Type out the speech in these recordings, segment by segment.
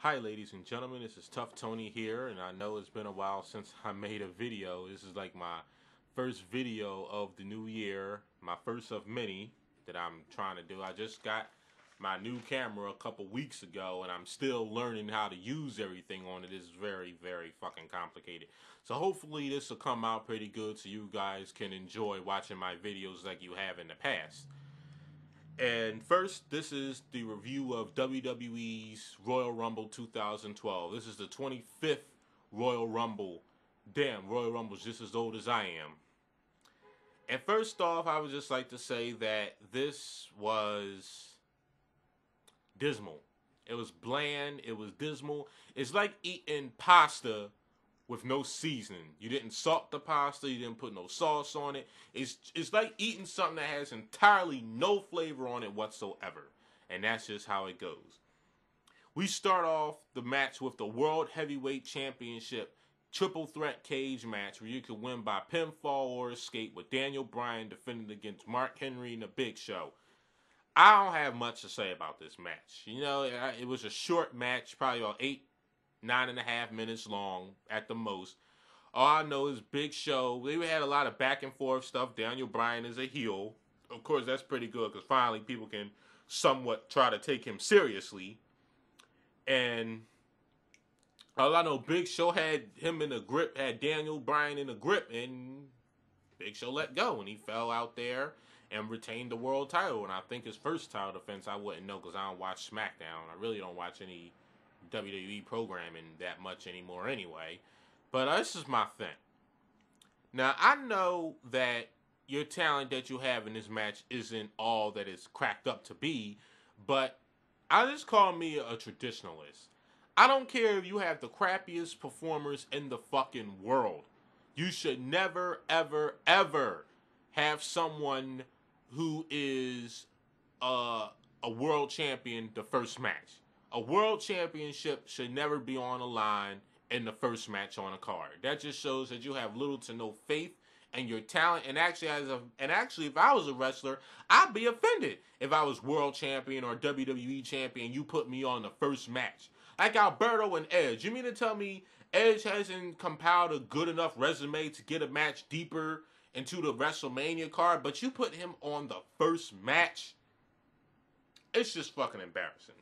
Hi ladies and gentlemen, this is Tough Tony here, and I know it's been a while since I made a video. This is like my first video of the new year, my first of many that I'm trying to do. I just got my new camera a couple weeks ago, and I'm still learning how to use everything on it. It's very, very fucking complicated. So hopefully this will come out pretty good so you guys can enjoy watching my videos like you have in the past. And first, this is the review of WWE's Royal Rumble 2012. This is the 25th Royal Rumble. Damn, Royal Rumble's just as old as I am. And first off, I would just like to say that this was dismal. It was bland. It was dismal. It's like eating pasta with no seasoning. You didn't salt the pasta. You didn't put no sauce on it. It's like eating something that has entirely no flavor on it whatsoever. And that's just how it goes. We start off the match with the World Heavyweight Championship triple threat cage match where you can win by pinfall or escape, with Daniel Bryan defending against Mark Henry and the Big Show. I don't have much to say about this match. You know, it was a short match, probably about 9.5 minutes long at the most. All I know is Big Show. They had a lot of back and forth stuff. Daniel Bryan is a heel. Of course, that's pretty good because finally people can somewhat try to take him seriously. And all I know, Big Show had him in a grip, had Daniel Bryan in a grip, and Big Show let go, and he fell out there and retained the world title. And I think his first title defense, I wouldn't know because I don't watch SmackDown. I really don't watch any WWE programming that much anymore anyway. But this is my thing. Now, I know that your talent that you have in this match isn't all that it's cracked up to be, but I just call me a traditionalist. I don't care if you have the crappiest performers in the fucking world. You should never, ever, ever have someone who is a world champion the first match. A world championship should never be on the line in the first match on a card. That just shows that you have little to no faith in your talent. And actually, if I was a wrestler, I'd be offended if I was world champion or WWE champion. You put me on the first match, like Alberto and Edge. You mean to tell me Edge hasn't compiled a good enough resume to get a match deeper into the WrestleMania card, but you put him on the first match? It's just fucking embarrassing.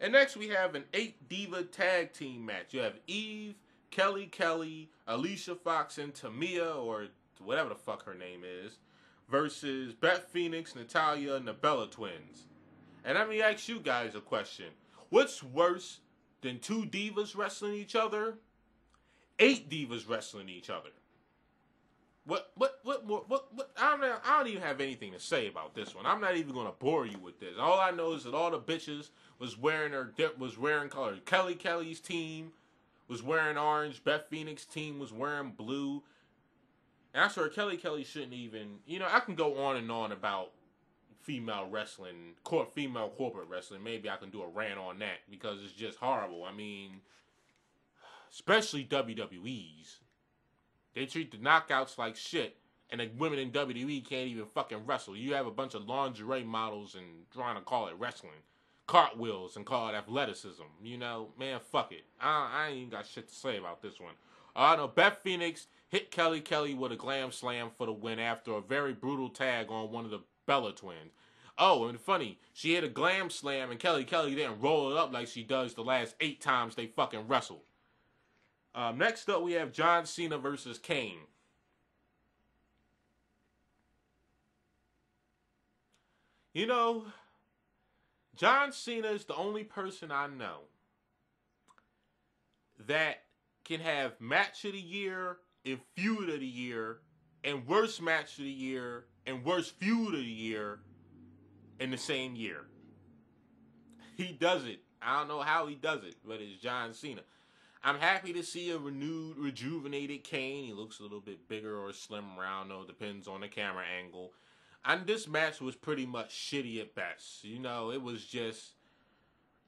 And next we have an 8-diva tag team match. You have Eve, Kelly, Alicia Fox, and Tamia, or whatever the fuck her name is, versus Beth Phoenix, Natalya, and the Bella Twins. And let me ask you guys a question. What's worse than 2 divas wrestling each other? 8 divas wrestling each other. What? I don't even have anything to say about this one. I'm not even going to bore you with this. All I know is that all the bitches was wearing color. Kelly's team was wearing orange. Beth Phoenix's team was wearing blue. And I swear Kelly shouldn't even... You know, I can go on and on about female wrestling, female corporate wrestling. Maybe I can do a rant on that because it's just horrible. I mean, especially WWE's. They treat the knockouts like shit, and the women in WWE can't even fucking wrestle. You have a bunch of lingerie models and trying to call it wrestling. Cartwheels and call it athleticism. You know, man, fuck it. I ain't even got shit to say about this one. I know Beth Phoenix hit Kelly with a glam slam for the win after a very brutal tag on one of the Bella Twins. Oh, and funny, she hit a glam slam and Kelly didn't roll it up like she does the last 8 times they fucking wrestled. Next up, we have John Cena versus Kane. You know, John Cena is the only person I know that can have match of the year and feud of the year and worst match of the year and worst feud of the year in the same year. He does it. I don't know how he does it, but it's John Cena. I'm happy to see a renewed, rejuvenated Kane. He looks a little bit bigger or slim around, though. Depends on the camera angle. And this match was pretty much shitty at best. You know, it was just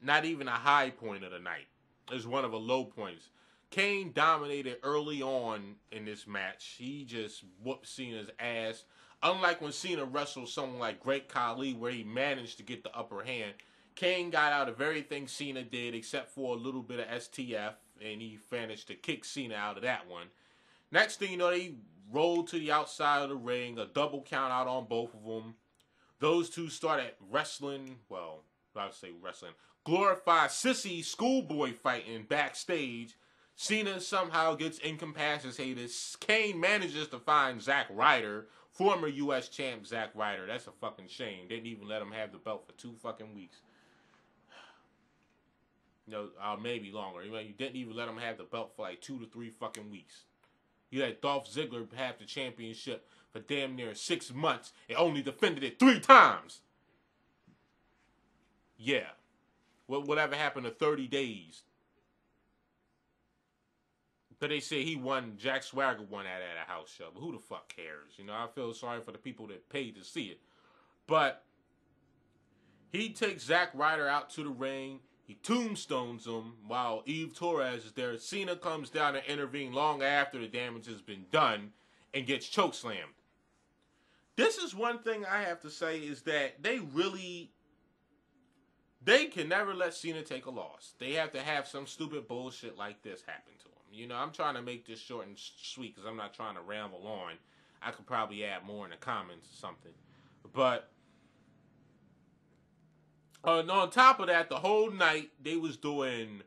not even a high point of the night. It was one of the low points. Kane dominated early on in this match. He just whooped Cena's ass. Unlike when Cena wrestled someone like Great Khali, where he managed to get the upper hand, Kane got out of everything Cena did except for a little bit of STF, and he managed to kick Cena out of that one. Next thing you know, they rolled to the outside of the ring, a double count out on both of them. Those two started wrestling, well, I would say wrestling, glorified sissy schoolboy fighting backstage. Cena somehow gets incapacitated. Kane manages to find Zack Ryder, former U.S. champ Zack Ryder. That's a fucking shame. Didn't even let him have the belt for 2 fucking weeks. You know, maybe longer. You didn't even let him have the belt for like 2 to 3 fucking weeks. You let Dolph Ziggler have the championship for damn near 6 months and only defended it 3 times. Yeah. Whatever happened to 30 days? But they say he won, Jack Swagger won at a house show. But who the fuck cares? You know, I feel sorry for the people that paid to see it. But he takes Zack Ryder out to the ring. He tombstones him while Eve Torres is there. Cena comes down and intervenes long after the damage has been done and gets chokeslammed. This is one thing I have to say is that they can never let Cena take a loss. They have to have some stupid bullshit like this happen to him. You know, I'm trying to make this short and sweet because I'm not trying to ramble on. I could probably add more in the comments or something. But on top of that, the whole night they was doing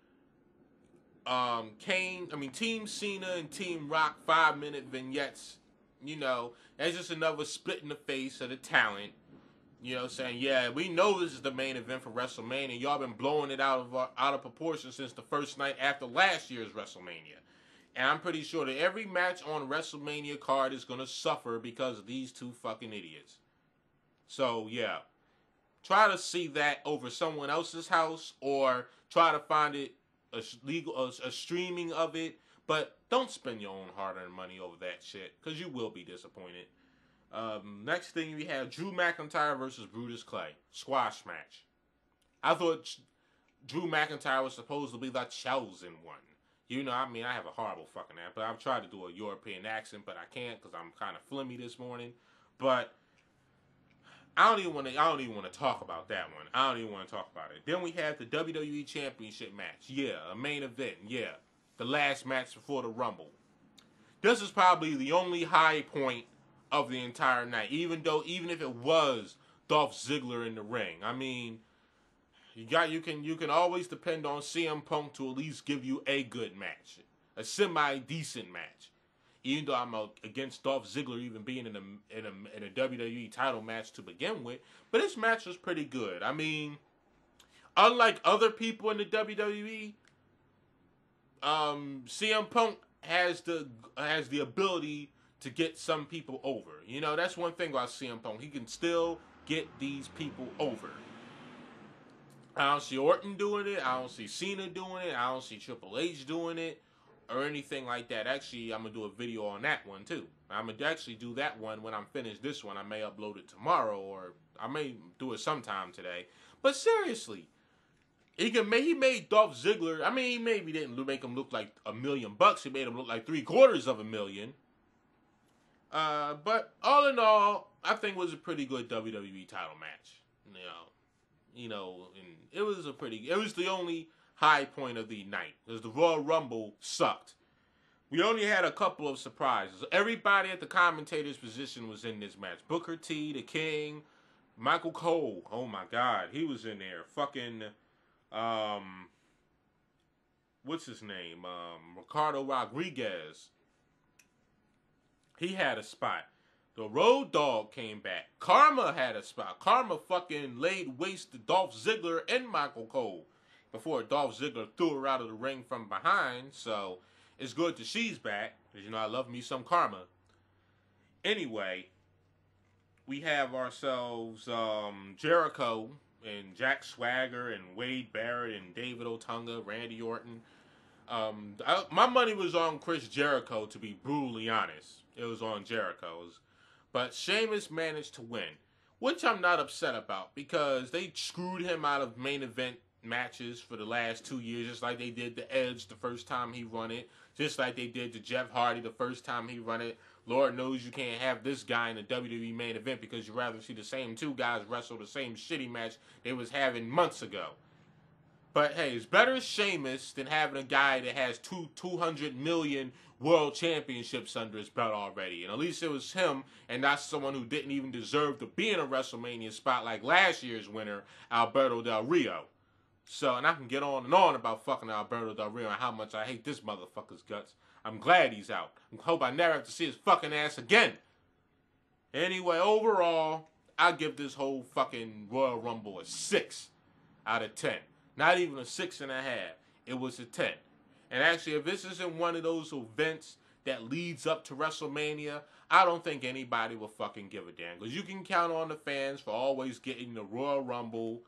Team Cena and Team Rock 5-minute vignettes. You know, that's just another split in the face of the talent. You know, saying, yeah, we know this is the main event for WrestleMania. Y'all been blowing it out of proportion since the first night after last year's WrestleMania. And I'm pretty sure that every match on WrestleMania card is going to suffer because of these 2 fucking idiots. So, yeah. Try to see that over someone else's house or try to find it a streaming of it. But don't spend your own hard-earned money over that shit because you will be disappointed. Next thing we have Drew McIntyre versus Brutus Clay. Squash match. I thought Drew McIntyre was supposed to be the chosen one. You know, I mean, I have a horrible fucking accent, but I've tried to do a European accent, but I can't because I'm kind of flimmy this morning. But I don't even want to talk about that one. I don't even want to talk about it. Then we have the WWE Championship match. Yeah, a main event. Yeah, the last match before the Rumble. This is probably the only high point of the entire night, even if it was Dolph Ziggler in the ring. I mean, you can always depend on CM Punk to at least give you a good match, a semi-decent match. Even though I'm against Dolph Ziggler even being in a WWE title match to begin with, but this match was pretty good. I mean, unlike other people in the WWE, CM Punk has the ability to get some people over. You know, that's one thing about CM Punk. He can still get these people over. I don't see Orton doing it. I don't see Cena doing it. I don't see Triple H doing it or anything like that. Actually, I'm going to do a video on that one, too. I'm going to actually do that one when I'm finished this one. I may upload it tomorrow or I may do it sometime today. But seriously, he made Dolph Ziggler, I mean, he maybe didn't make him look like $1 million. He made him look like $750,000. But all in all, I think it was a pretty good WWE title match. And it was the only high point of the night, because the Royal Rumble sucked. We only had a couple of surprises. Everybody at the commentator's position was in this match. Booker T, The King, Michael Cole. Oh my God, he was in there. Fucking, what's his name? Ricardo Rodriguez. He had a spot. The Road Dogg came back. Karma had a spot. Karma fucking laid waste to Dolph Ziggler and Michael Cole before Dolph Ziggler threw her out of the ring from behind. So it's good that she's back, because, you know, I love me some Karma. Anyway, we have ourselves Jericho and Jack Swagger and Wade Barrett and David Otunga, Randy Orton. My money was on Chris Jericho, to be brutally honest. It was on Jericho's. But Sheamus managed to win, which I'm not upset about, because they screwed him out of main event matches for the last 2 years, just like they did to Edge the first time he won it, just like they did to Jeff Hardy the first time he won it. Lord knows you can't have this guy in the WWE main event because you'd rather see the same two guys wrestle the same shitty match they was having months ago. But hey, it's better Sheamus than having a guy that has 200 million world championships under his belt already. And at least it was him and not someone who didn't even deserve to be in a WrestleMania spot like last year's winner, Alberto Del Rio. So, and I can get on and on about fucking Alberto Del Rio and how much I hate this motherfucker's guts. I'm glad he's out. I hope I never have to see his fucking ass again. Anyway, overall, I give this whole fucking Royal Rumble a 6 out of 10. Not even a 6.5. It was a 10. And actually, if this isn't one of those events that leads up to WrestleMania, I don't think anybody will fucking give a damn. Because you can count on the fans for always getting the Royal Rumble,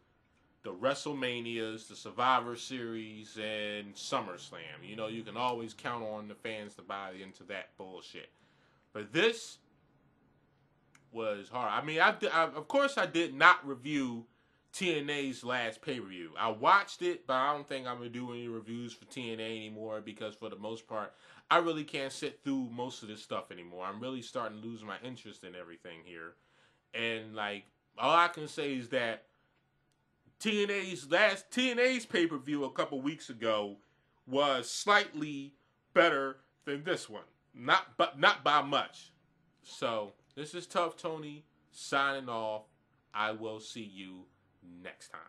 the WrestleManias, the Survivor Series, and SummerSlam. You know, you can always count on the fans to buy into that bullshit. But this was hard. I mean, of course I did not review TNA's last pay-per-view. I watched it, but I don't think I'm going to do any reviews for TNA anymore because for the most part, I really can't sit through most of this stuff anymore. I'm really starting to lose my interest in everything here. And, like, all I can say is that TNA's pay-per-view a couple weeks ago was slightly better than this one. Not by much. So, this is Tough Tony signing off. I will see you next time.